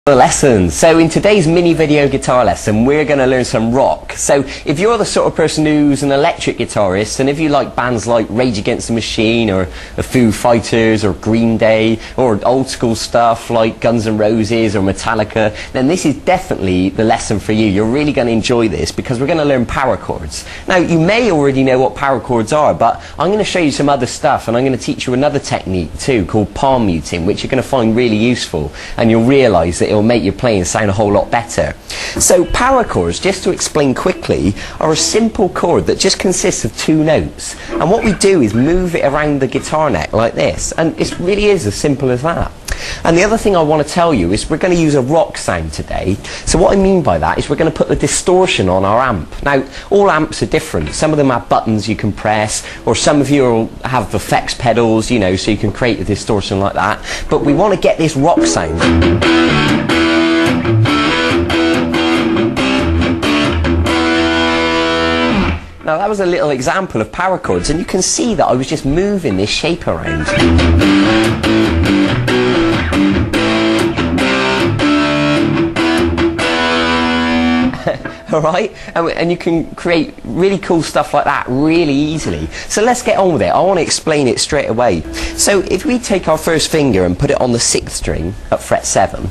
The lesson. So in today's mini video guitar lesson we're going to learn some rock. So if you're the sort of person who's an electric guitarist, and if you like bands like Rage Against the Machine or the Foo Fighters or Green Day or old school stuff like Guns N' Roses or Metallica, then this is definitely the lesson for you. You're really going to enjoy this because we're going to learn power chords. Now you may already know what power chords are, but I'm going to show you some other stuff, and I'm going to teach you another technique too called palm muting, which you're going to find really useful, and you'll realise that it'll make your playing sound a whole lot better. So power chords, just to explain quickly, are a simple chord that just consists of two notes, and what we do is move it around the guitar neck like this, and it really is as simple as that. And the other thing I want to tell you is we're going to use a rock sound today. So what I mean by that is we're going to put the distortion on our amp. Now all amps are different. Some of them have buttons you can press, or some of you will have effects pedals, you know, so you can create a distortion like that. But we want to get this rock sound. Now that was a little example of power chords, and you can see that I was just moving this shape around. Alright, and you can create really cool stuff like that really easily. So let's get on with it. I want to explain it straight away. So if we take our first finger and put it on the 6th string at fret 7,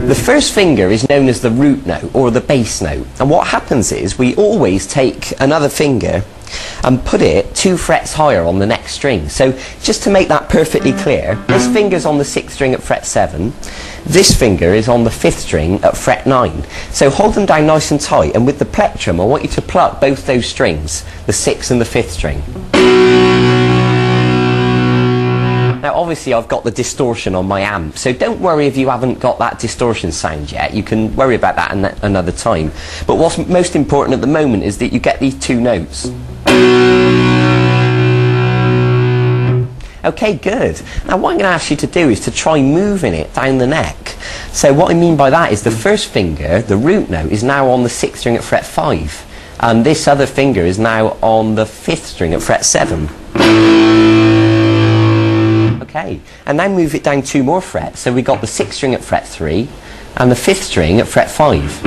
the first finger is known as the root note or the bass note, and what happens is we always take another finger and put it 2 frets higher on the next string. So just to make that perfectly clear, this finger's on the 6th string at fret 7, this finger is on the 5th string at fret 9. So hold them down nice and tight, and with the plectrum I want you to pluck both those strings, the 6th and the 5th string. Now obviously I've got the distortion on my amp, so don't worry if you haven't got that distortion sound yet. You can worry about that another time. But what's most important at the moment is that you get these 2 notes. Okay, good. Now what I'm going to ask you to do is to try moving it down the neck. So what I mean by that is the first finger, the root note, is now on the 6th string at fret 5, and this other finger is now on the 5th string at fret 7. Okay, and now move it down 2 more frets. So we got the 6th string at fret 3 and the 5th string at fret 5.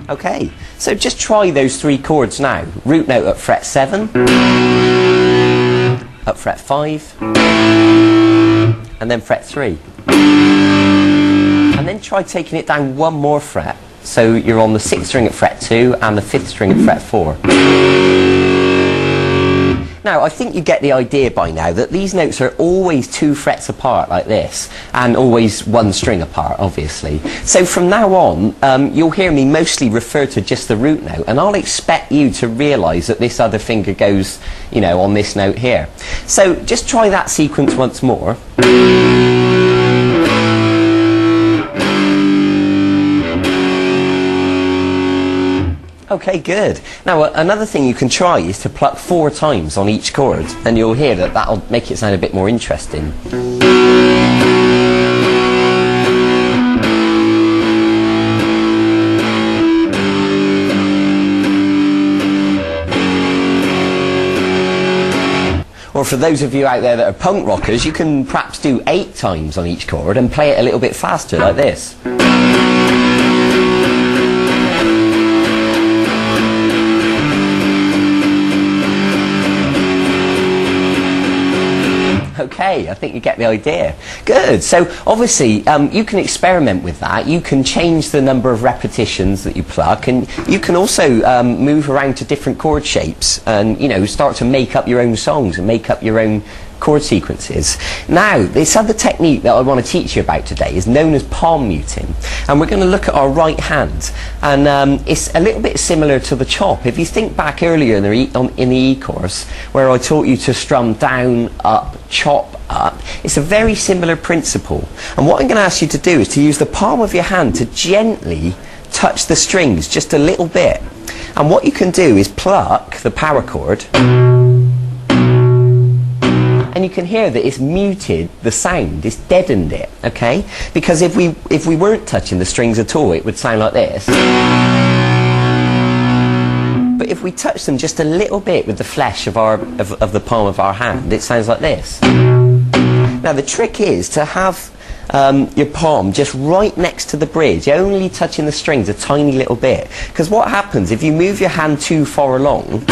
Okay, so just try those 3 chords now. Root note at fret 7, at fret 5, and then fret 3. And then try taking it down 1 more fret. So you're on the 6th string at fret 2 and the 5th string at fret 4. Now I think you get the idea by now that these notes are always 2 frets apart like this, and always 1 string apart obviously. So from now on you'll hear me mostly refer to just the root note, and I'll expect you to realise that this other finger goes, you know, on this note here. So just try that sequence once more. Okay, good. Now another thing you can try is to pluck 4 times on each chord, and you'll hear that that'll make it sound a bit more interesting. Or for those of you out there that are punk rockers, you can perhaps do 8 times on each chord and play it a little bit faster like this. Okay, I think you get the idea. Good. So obviously you can experiment with that. You can change the number of repetitions that you pluck, and you can also move around to different chord shapes and, you know, start to make up your own songs and make up your own chord sequences. Now this other technique that I want to teach you about today is known as palm muting, and we're going to look at our right hand, and it's a little bit similar to the chop. If you think back earlier in the E course where I taught you to strum down, up, chop, up, it's a very similar principle, and what I'm going to ask you to do is to use the palm of your hand to gently touch the strings just a little bit, and what you can do is pluck the power chord, and you can hear that it's muted the sound, it's deadened it, okay? Because if we weren't touching the strings at all, it would sound like this. But if we touch them just a little bit with the flesh of the palm of our hand, it sounds like this. Now the trick is to have your palm just right next to the bridge, only touching the strings a tiny little bit, because what happens if you move your hand too far along,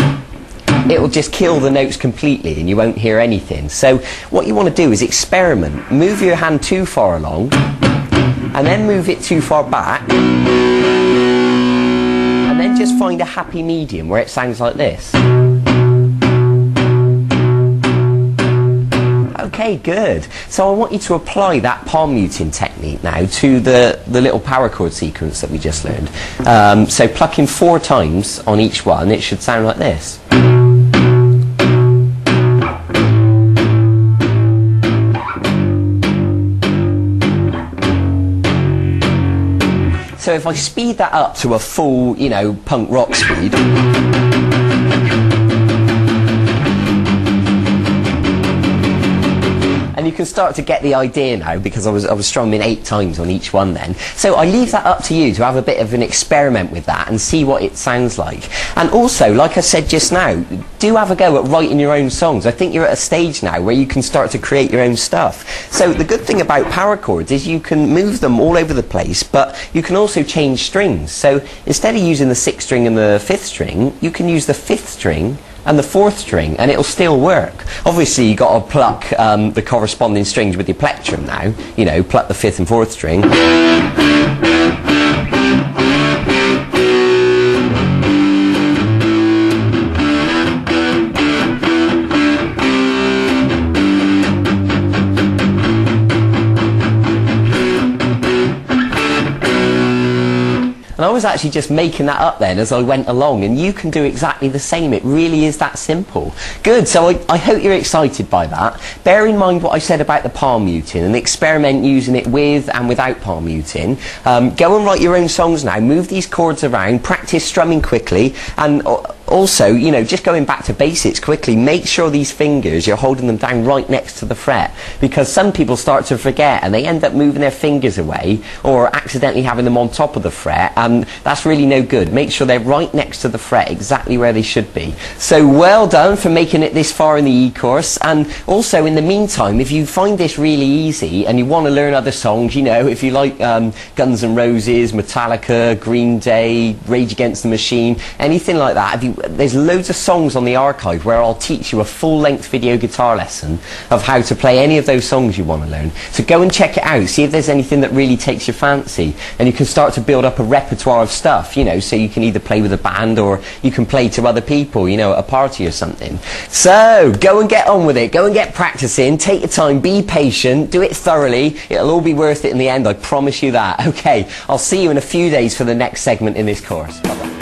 it will just kill the notes completely and you won't hear anything. So what you want to do is experiment. Move your hand too far along and then move it too far back, and then just find a happy medium where it sounds like this. Okay, good. So I want you to apply that palm muting technique now to the little power chord sequence that we just learned. So plucking 4 times on each one, it should sound like this. So if I speed that up to a full, you know, punk rock speed, and you can start to get the idea now, because I was strumming 8 times on each one then. So I leave that up to you to have a bit of an experiment with that and see what it sounds like. And also, like I said just now, do have a go at writing your own songs. I think you're at a stage now where you can start to create your own stuff. So the good thing about power chords is you can move them all over the place, but you can also change strings. So instead of using the 6th string and the 5th string, you can use the 5th string and the 4th string, and it'll still work. Obviously, you've got to pluck the corresponding strings with your plectrum now. You know, pluck the 5th and 4th string. And I was actually just making that up then as I went along, and you can do exactly the same. It really is that simple. Good, so I hope you're excited by that. Bear in mind what I said about the palm muting and experiment using it with and without palm muting. Go and write your own songs now, move these chords around, practice strumming quickly, and also, you know, just going back to basics quickly, make sure these fingers, you're holding them down right next to the fret, because some people start to forget and they end up moving their fingers away or accidentally having them on top of the fret, and that's really no good. Make sure they're right next to the fret, exactly where they should be. So well done for making it this far in the e-course. And also, in the meantime, if you find this really easy and you want to learn other songs, you know, if you like Guns N' Roses, Metallica, Green Day, Rage Against the Machine, anything like that, there's loads of songs on the archive where I'll teach you a full-length video guitar lesson of how to play any of those songs you want to learn. So go and check it out, see if there's anything that really takes your fancy, and you can start to build up a repertoire of stuff, you know, so you can either play with a band or you can play to other people, you know, at a party or something. So go and get on with it, go and get practicing, take your time, be patient, do it thoroughly, it'll all be worth it in the end, I promise you that. Okay, I'll see you in a few days for the next segment in this course. Bye-bye.